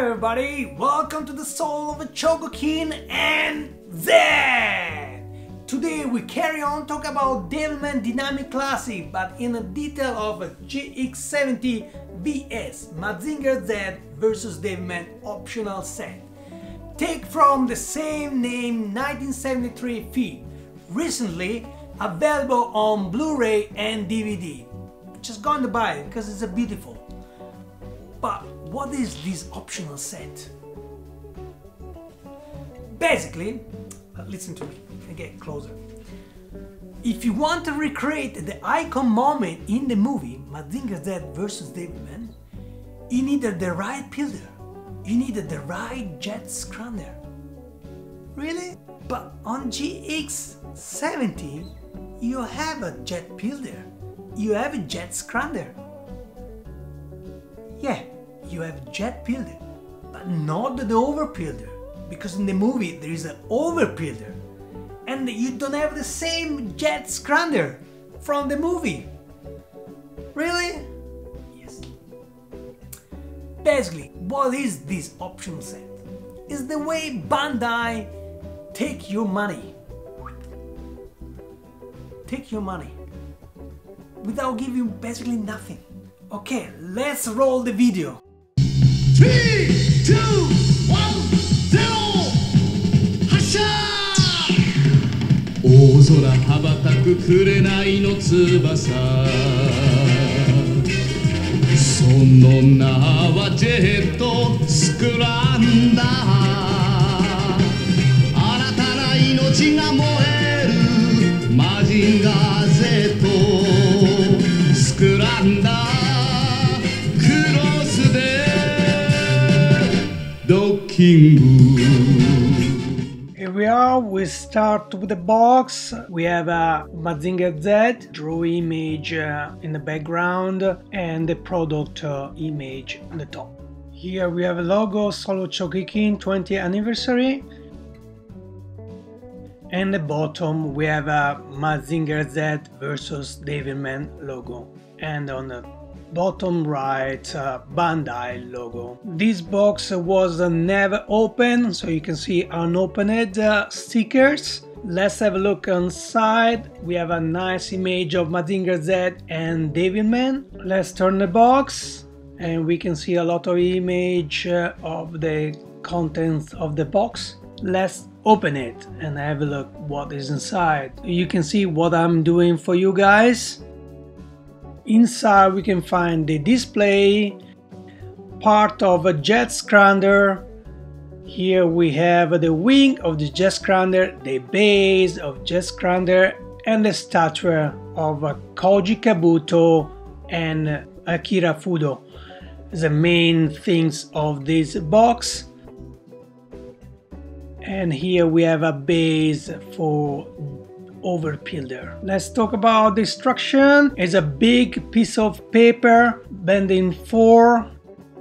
everybody, welcome to the soul of a Chogokin and Z! Today we carry on talk about Devilman Dynamic Classic, but in a detail of a GX70 vs Mazinger Z vs Devilman optional set. Take from the same name 1973 feed, recently available on Blu-ray and DVD. Just going to buy it because it's a beautiful. But what is this optional set? Basically, listen to me and get closer. If you want to recreate the icon moment in the movie Mazinger Z vs Devilman, you needed the right pillar. You needed the right jet scrunner. Really? But on GX70, you have a jet pillar. You have a jet scrunner. Yeah, you have jet pillar, but not the over pillar, because in the movie there is an over pillar, and you don't have the same jet scrunner from the movie. Really? Yes. Basically, what is this optional set? It's the way Bandai take your money. Take your money without giving you basically nothing. Okay, let's roll the video. 3, 2, 1, 0発射大空羽ばたく紅の翼その名はジェットスクランダー新たな命が燃えるマジンガー Z スクランダー Here we are, we start with the box. We have a Mazinger Z, draw image in the background and the product image on the top. Here we have a logo, Solo Chogokin 20th anniversary. And the bottom we have a Mazinger Z vs Devilman logo. And on the bottom right Bandai logo. This box was never opened, so you can see unopened stickers. Let's have a look inside. We have a nice image of Mazinger Z and Devilman. Let's turn the box and we can see a lot of image of the contents of the box. Let's open it and have a look what is inside. You can see what I'm doing for you guys. Inside we can find the display, part of a jet scrunner. Here we have the wing of the jet scrunner, the base of jet scrunner, and the statue of Koji Kabuto and Akira Fudo. The main things of this box. And here we have a base for over pillar. Let's talk about the instruction. It's a big piece of paper bent in 4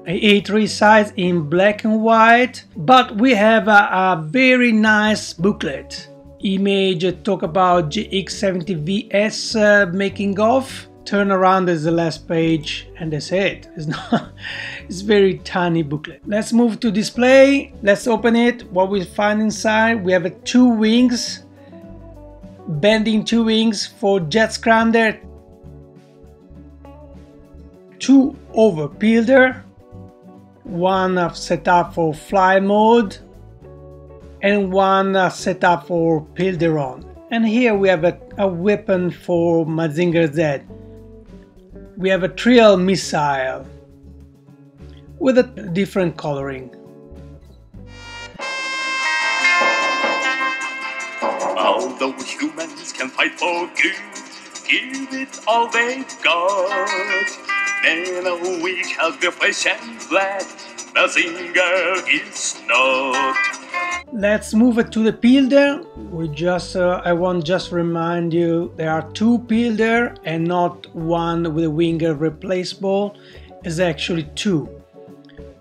A3 size in black and white, but we have a very nice booklet. Image talk about GX70 VS making of. Turn around is the last page and that's it. It's very tiny booklet. Let's move to display. Let's open it. What we find inside, we have 2 wings, bending 2 wings for jet scrunner, 2 over pillar, 1 set up for fly mode, and 1 set up for pillar on. And here we have a weapon for Mazinger Z. We have a trial missile with a different coloring. Although humans can fight for good, give it all they've got. Men are weak as their flesh and blood, Mazinger is not. Let's move it to the pillar. I want just remind you there are 2 pillar and not 1 with a wing replaceable. It's actually 2.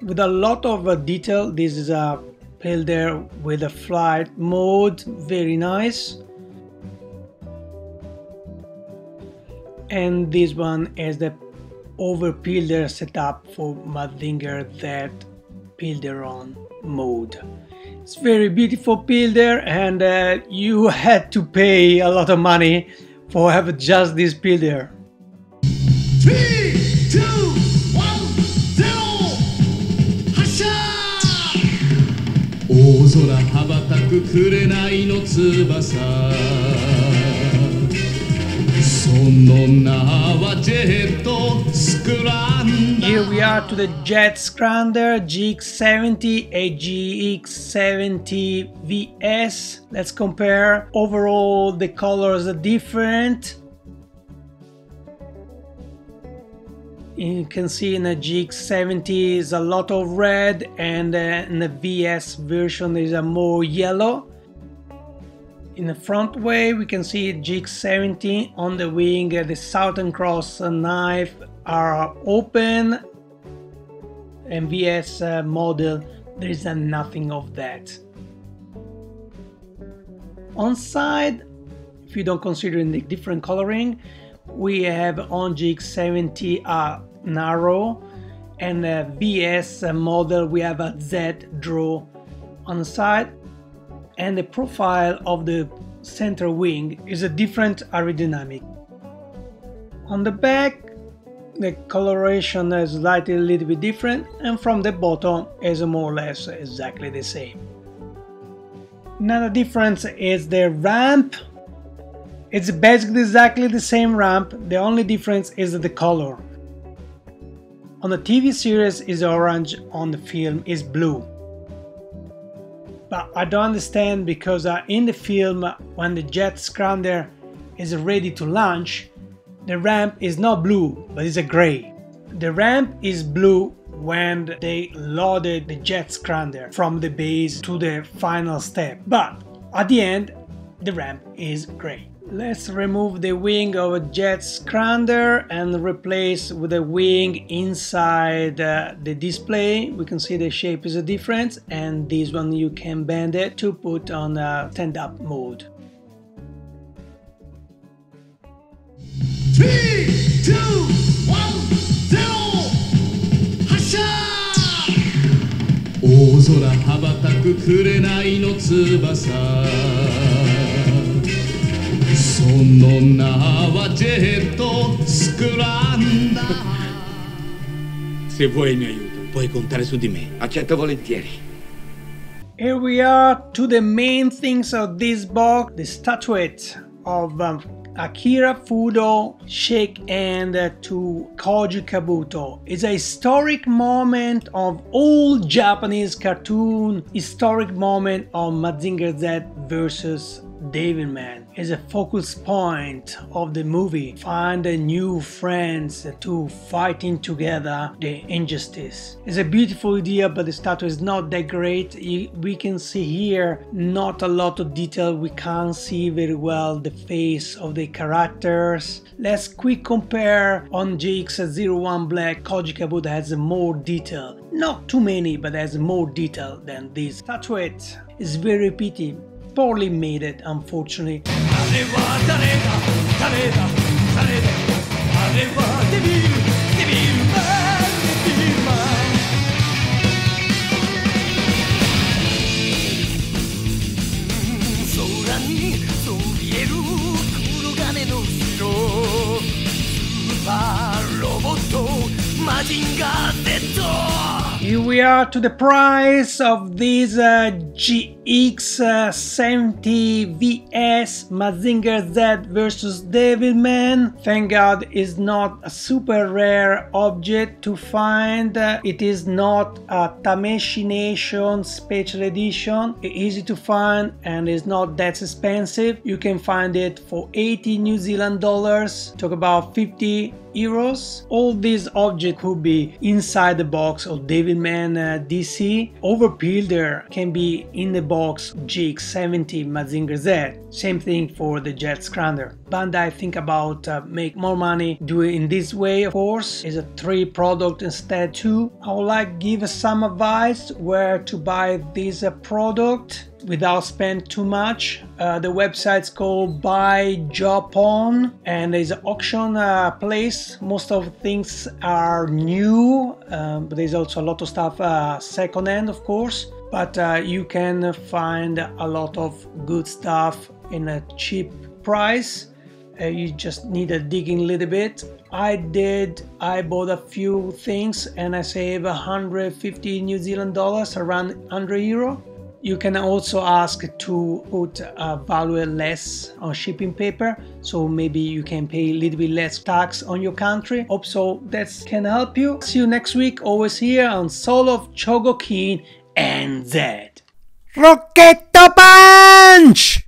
With a lot of detail. This is a pillar with a flight mode, very nice. And this one is the over pillar setup for Mazinger Z builder on mode. It's very beautiful builder, and you had to pay a lot of money for have just this builder. 3、2、1、0発射大空羽ばたく紅の翼その名はジェットスクランダー Here we are to the Jet Scrander GX70, a GX70 VS. Let's compare. Overall, the colors are different. You can see in the GX70 is a lot of red, and in the VS version there is a more yellow. In the front way we can see GX70 on the wing, the Southern Cross knife are open, and VS model there is nothing of that. On side, if you don't consider in the different coloring, we have on GX70 a narrow, and the VS model we have a Z draw on the side, and the profile of the center wing is a different aerodynamic. On the back the coloration is slightly a little bit different, and from the bottom is more or less exactly the same. Another difference is the ramp. It's basically exactly the same ramp, the only difference is the color. On the TV series is orange, on the film is blue. But I don't understand, because in the film when the Jet Scrander is ready to launch, the ramp is not blue but it's a gray. The ramp is blue when they loaded the Jet Scrander from the base to the final step, but at the end the ramp is gray. Let's remove the wing of a Jet Scrander and replace with a wing inside the display. We can see the shape is a difference, and this one you can bend it to put on stand-up mode. 3、2、1、0発射大空羽ばたく紅の翼その名はジェットスクランダー Se vuoi il mio aiuto, puoi contare su di me. Accetto volentieri. Here we are to the main things of this box, the statuette of Akira Fudo shake hand to Koji Kabuto. It's a historic moment of old Japanese cartoon, historic moment of Mazinger Z versus Devilman. Is a focus point of the movie. Find new friends to fighting together the injustice. It's a beautiful idea, but the statue is not that great. We can see here not a lot of detail. We can't see very well the face of the characters. Let's quick compare. On GX01 Black, Koji Kabuto has more detail. Not too many, but has more detail than this. Statuette is very pity. Poorly made it, unfortunately. Here we are to the price of this GX70 VS Mazinger Z versus Devilman. Thank God it's not a super rare object to find. It is not a Tameshi Nation special edition. It's easy to find and it's not that expensive. You can find it for 80 New Zealand dollars, talk about 50 euros. All these objects could be inside the box of Devilman DC. Overbuilder can be in the box GX70 Mazinger Z. Same thing for the Jet Scrander. Bandai think about make more money, do it in this way. Of course, is a 3 product instead 2. I would like give some advice where to buy this product. without spending too much. The website's called Buy Japan, and there's an auction place. Most of the things are new, but there's also a lot of stuff second-hand, of course. But you can find a lot of good stuff in a cheap price. You just need to dig in a little bit. I bought a few things and I saved 150 New Zealand dollars, around 100 euro. You can also ask to put a value less on shipping paper, so maybe you can pay a little bit less tax on your country. Hope so that can help you. See you next week, always here on Soul of Chogokin and Z. Rocketto Punch!